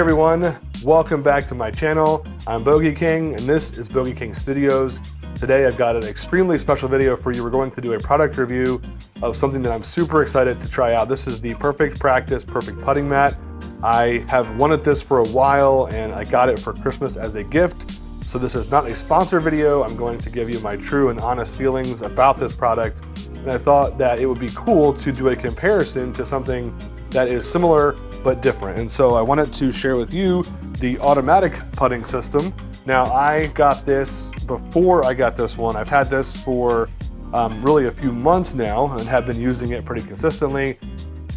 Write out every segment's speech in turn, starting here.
everyone, welcome back to my channel. I'm Bogey King and this is Bogey King Studios. Today I've got an extremely special video for you. We're going to do a product review of something that I'm super excited to try out. This is the Perfect Practice Perfect Putting Mat. I have wanted this for a while and I got it for Christmas as a gift. So this is not a sponsored video. I'm going to give you my true and honest feelings about this product. And I thought that it would be cool to do a comparison to something that is similar but different. And so I wanted to share with you the automatic putting system. Now I got this before I got this one. I've had this for really a few months now and have been using it pretty consistently.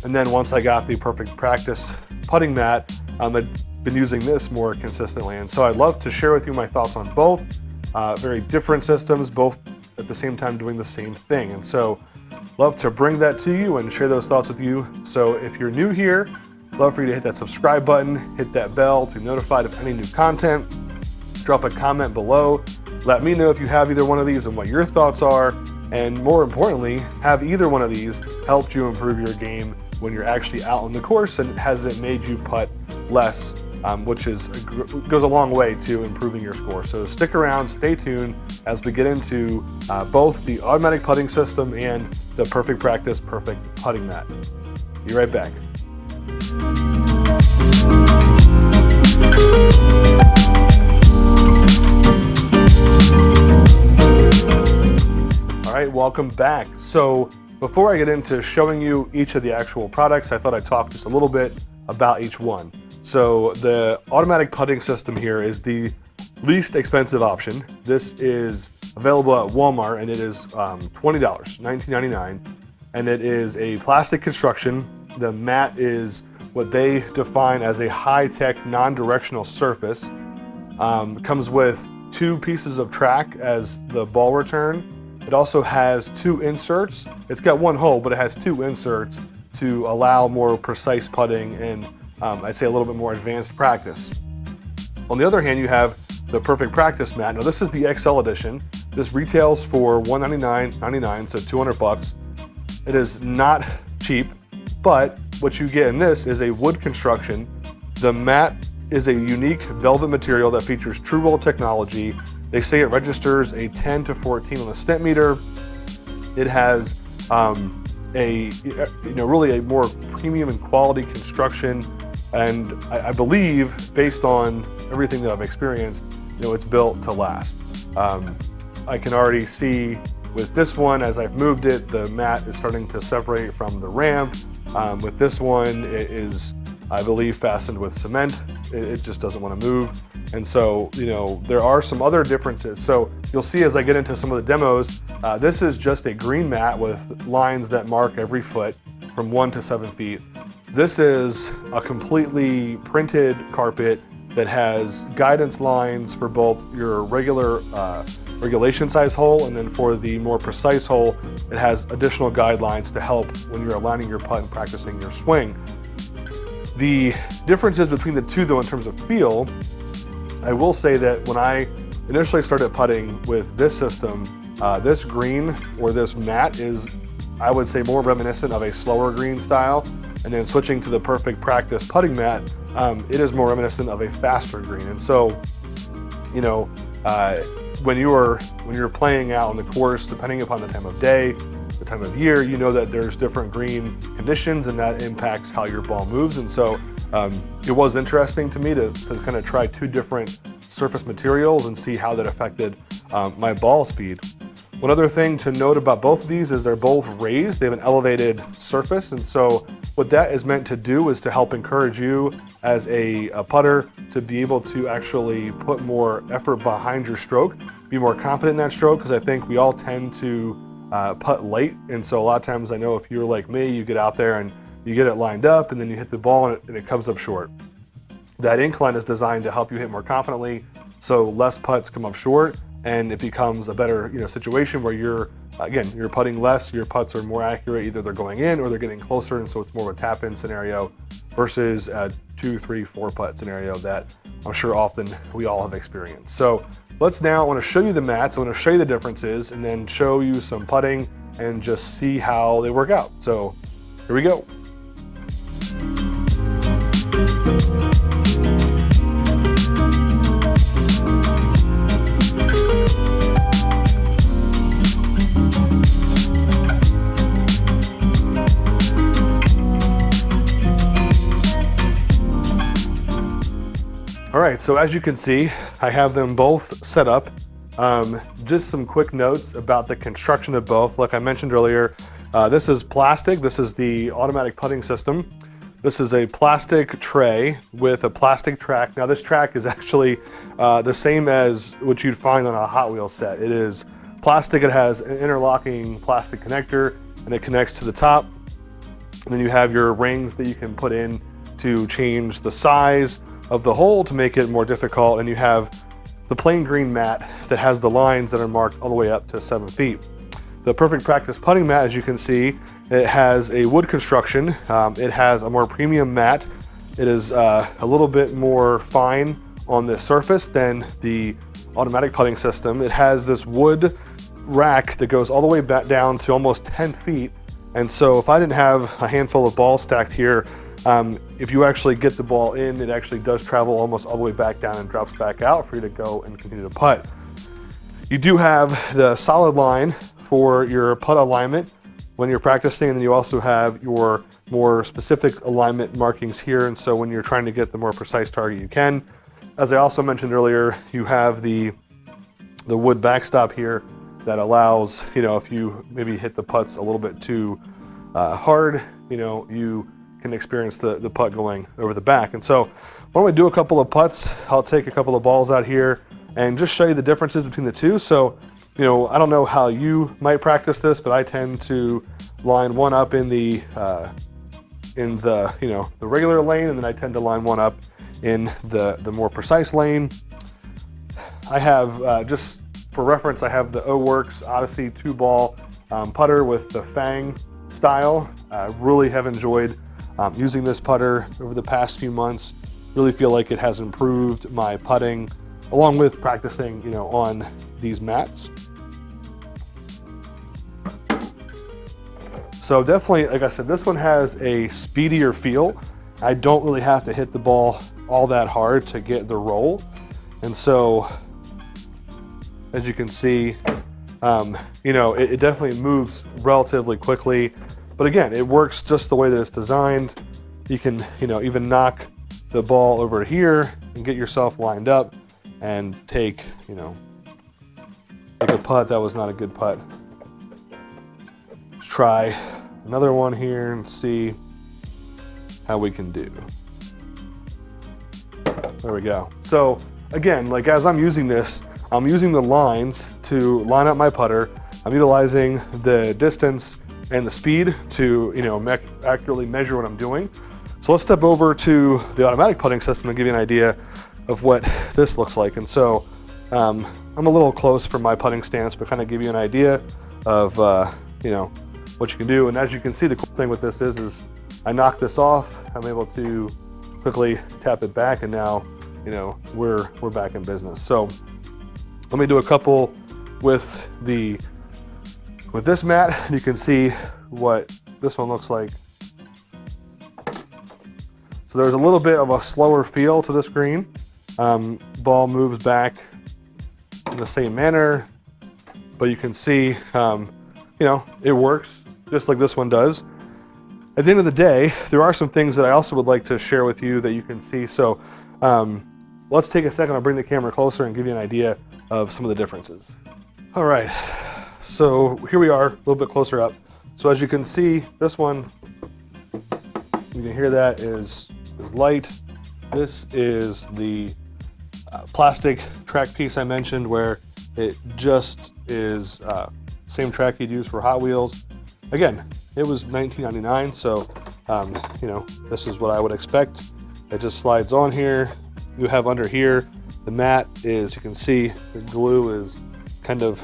And then once I got the Perfect Practice putting mat, I've been using this more consistently. And so I'd love to share with you my thoughts on both. Very different systems, both at the same time doing the same thing. And so love to bring that to you and share those thoughts with you. So if you're new here, love for you to hit that subscribe button, hit that bell to be notified of any new content. Drop a comment below. Let me know if you have either one of these and what your thoughts are. And more importantly, have either one of these helped you improve your game when you're actually out on the course, and has it made you putt less, which goes a long way to improving your score. So stick around, stay tuned as we get into both the automatic putting system and the Perfect Practice Perfect Putting Mat. Be right back. All right, welcome back. So before I get into showing you each of the actual products, I thought I'd talk just a little bit about each one. So the automatic putting system here is the least expensive option. This is available at Walmart and it is $20, $19.99. And it is a plastic construction. The mat is what they define as a high-tech non-directional surface. Comes with 2 pieces of track as the ball return. It also has 2 inserts. It's got 1 hole, but it has 2 inserts to allow more precise putting and I'd say a little bit more advanced practice. On the other hand, you have the Perfect Practice mat. Now this is the XL edition. This retails for $199.99, so $200. It is not cheap, but what you get in this is a wood construction. The mat is a unique velvet material that features true roll technology. They say it registers a 10 to 14 on the stent meter. It has really a more premium and quality construction. And I believe, based on everything that I've experienced, it's built to last. I can already see with this one, as I've moved it, the mat is starting to separate from the ramp. With this one, it is, I believe, fastened with cement. It just doesn't want to move. And so, there are some other differences. So you'll see as I get into some of the demos, this is just a green mat with lines that mark every foot from 1 to 7 feet. This is a completely printed carpet that has guidance lines for both your regular regulation size hole, and then for the more precise hole, it has additional guidelines to help when you're aligning your putt and practicing your swing. The differences between the two, though, in terms of feel, I will say that when I initially started putting with this system, this green or this mat is, I would say, more reminiscent of a slower green style. And then switching to the Perfect Practice putting mat, it is more reminiscent of a faster green. And so, when you're playing out on the course, depending upon the time of day, the time of year, that there's different green conditions and that impacts how your ball moves. And so it was interesting to me to kind of try 2 different surface materials and see how that affected my ball speed. One other thing to note about both of these is they're both raised. They have an elevated surface. And so what that is meant to do is to help encourage you as a putter to be able to actually put more effort behind your stroke, be more confident in that stroke, because I think we all tend to putt late. And so a lot of times, I know if you're like me, you get out there and you get it lined up and then you hit the ball and it comes up short. That incline is designed to help you hit more confidently, so less putts come up short, and it becomes a better situation where you're putting less, your putts are more accurate, either they're going in or they're getting closer, and so it's more of a tap-in scenario versus a 2, 3, 4 putt scenario that I'm sure often we all have experienced. So I want to show you the mats, I want to show you the differences, and then show you some putting and just see how they work out. So here we go. right, so as you can see, I have them both set up. Just some quick notes about the construction of both. Like I mentioned earlier, this is plastic. This is the automatic putting system. This is a plastic tray with a plastic track. Now this track is actually the same as what you'd find on a Hot Wheels set. It is plastic. It has an interlocking plastic connector and it connects to the top. And then you have your rings that you can put in to change the size of the hole to make it more difficult. And you have the plain green mat that has the lines that are marked all the way up to 7 feet. The Perfect Practice putting mat, as you can see, it has a wood construction. It has a more premium mat. It is a little bit more fine on the surface than the automatic putting system. It has this wood rack that goes all the way back down to almost 10 feet. And so if I didn't have a handful of balls stacked here, if you actually get the ball in, it actually does travel almost all the way back down and drops back out for you to go and continue to putt. You do have the solid line for your putt alignment when you're practicing, and then you also have your more specific alignment markings here. And so when you're trying to get the more precise target, you can. As I also mentioned earlier, you have the wood backstop here that allows, if you maybe hit the putts a little bit too hard, you can experience the putt going over the back. And so why don't we do a couple of putts? I'll take a couple of balls out here and just show you the differences between the two. So, I don't know how you might practice this, but I tend to line one up in the regular lane, and then I tend to line one up in the more precise lane. I have, just for reference, I have the O-Works Odyssey 2-ball putter with the Fang style. I really have enjoyed using this putter over the past few months. Really feel like it has improved my putting along with practicing, on these mats. So definitely, like I said, this one has a speedier feel. I don't really have to hit the ball all that hard to get the roll. And so, as you can see, it definitely moves relatively quickly. But again, it works just the way that it's designed. You can, even knock the ball over here and get yourself lined up and take a putt. That was not a good putt. Let's try another one here and see how we can do. There we go. So again, like as I'm using this, I'm using the lines to line up my putter. I'm utilizing the distance and the speed to accurately measure what I'm doing. So let's step over to the automatic putting system and give you an idea of what this looks like. And so I'm a little close for my putting stance, but kind of give you an idea of what you can do. And as you can see, the cool thing with this is I knock this off, I'm able to quickly tap it back, and now we're back in business. So let me do a couple with this mat. You can see what this one looks like. So there's a little bit of a slower feel to this green. Ball moves back in the same manner, but you can see, it works just like this one does. At the end of the day, there are some things that I also would like to share with you that you can see. So let's take a second. I'll bring the camera closer and give you an idea of some of the differences. All right, so here we are, a little bit closer up. So as you can see, this one, you can hear that is light. This is the plastic track piece I mentioned, where it just is same track you'd use for Hot Wheels. Again, it was $19.99, so this is what I would expect. It just slides on here. You have under here, the mat is, you can see the glue is kind of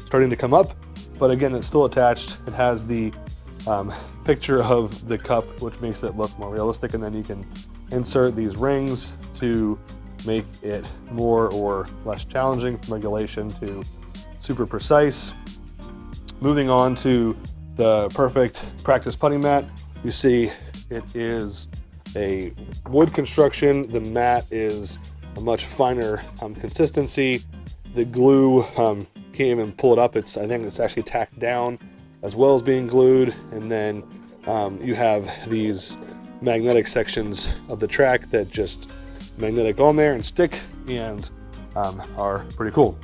starting to come up, but again, it's still attached. It has the picture of the cup, which makes it look more realistic, and then you can insert these rings to make it more or less challenging from regulation to super precise. Moving on to the Perfect Practice putting mat, you see it is a wood construction. The mat is a much finer consistency. The glue, can't even pull it up. I think it's actually tacked down as well as being glued. And then you have these magnetic sections of the track that just magnetic on there and stick, and are pretty cool.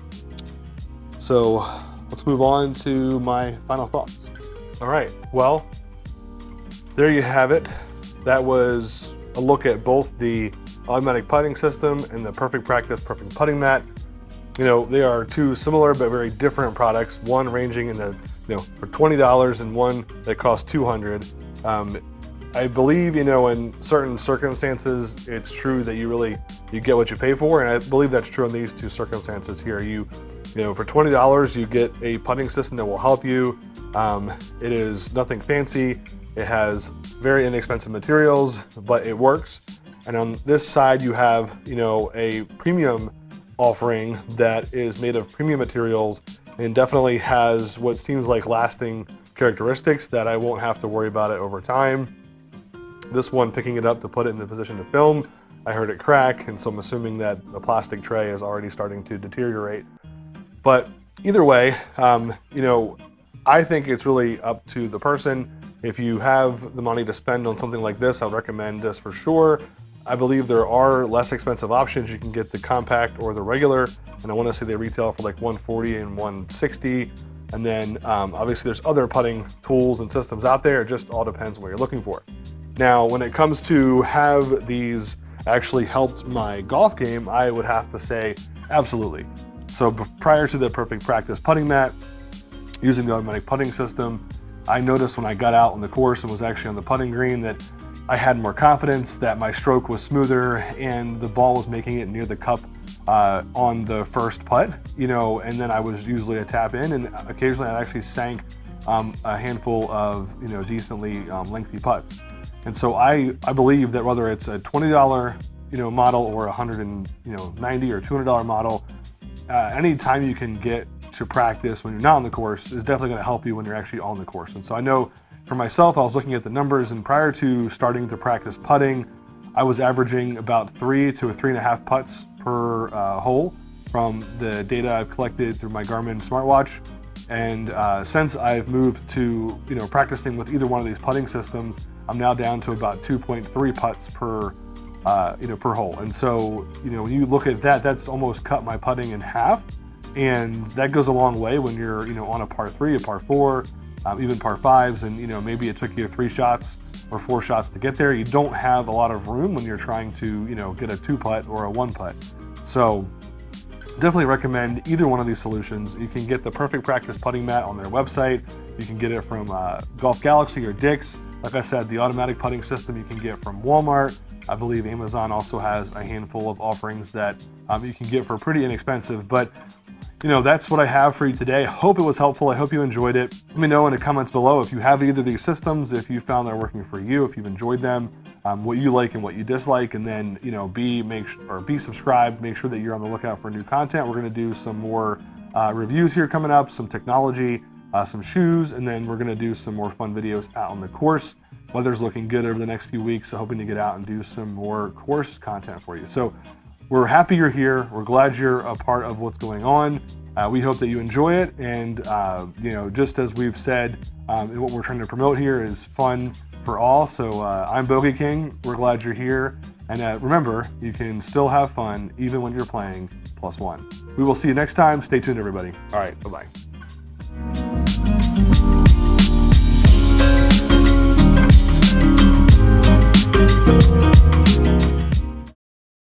So let's move on to my final thoughts. All right, well, there you have it. That was a look at both the automatic putting system and the Perfect Practice Perfect Putting Mat. You know, they are two similar but very different products, one ranging in the, for $20 and one that costs $200. I believe, in certain circumstances, it's true that you get what you pay for, and I believe that's true in these two circumstances here. For $20, you get a putting system that will help you. It is nothing fancy. It has very inexpensive materials, but it works. And on this side, you have, a premium offering that is made of premium materials and definitely has what seems like lasting characteristics that I won't have to worry about it over time. This one, picking it up to put it in the position to film, I heard it crack, and so I'm assuming that the plastic tray is already starting to deteriorate. But either way, I think it's really up to the person. If you have the money to spend on something like this, I would recommend this for sure. I believe there are less expensive options. You can get the compact or the regular, and I want to say they retail for like $140 and $160. And then obviously there's other putting tools and systems out there. It just all depends on what you're looking for. Now, when it comes to have these actually helped my golf game, I would have to say absolutely. So prior to the Perfect Practice Putting Mat, using the automatic putting system, I noticed when I got out on the course and was actually on the putting green that I had more confidence, that my stroke was smoother, and the ball was making it near the cup on the first putt, and then I was usually a tap in, and occasionally I actually sank a handful of, decently lengthy putts. And so I believe that whether it's a $20, model or $190 or $200 model, any time you can get to practice when you're not on the course is definitely going to help you when you're actually on the course. And so I know for myself, I was looking at the numbers, and prior to starting to practice putting, I was averaging about 3 to 3.5 putts per hole from the data I've collected through my Garmin smartwatch. And since I've moved to practicing with either one of these putting systems, I'm now down to about 2.3 putts per per hole. And so when you look at that, that's almost cut my putting in half, and that goes a long way when you're on a par 3, a par 4, even par 5s, and maybe it took you 3 shots or 4 shots to get there. You don't have a lot of room when you're trying to get a 2-putt or a 1-putt. So definitely recommend either one of these solutions. You can get the Perfect Practice Putting Mat on their website. You can get it from Golf Galaxy or Dick's. Like I said, the automatic putting system you can get from Walmart. I believe Amazon also has a handful of offerings that you can get for pretty inexpensive. But that's what I have for you today. I hope it was helpful. I hope you enjoyed it. Let me know in the comments below if you have either of these systems, if you found they're working for you, if you've enjoyed them, what you like and what you dislike, and then be subscribed. Make sure that you're on the lookout for new content. We're going to do some more reviews here coming up, some technology, some shoes, and then we're going to do some more fun videos out on the course. Weather's looking good over the next few weeks, so hoping to get out and do some more course content for you. So we're happy you're here. We're glad you're a part of what's going on. We hope that you enjoy it. And, just as we've said, what we're trying to promote here is fun for all. So I'm Bogey King. We're glad you're here. And remember, you can still have fun even when you're playing +1. We will see you next time. Stay tuned, everybody. All right, bye-bye.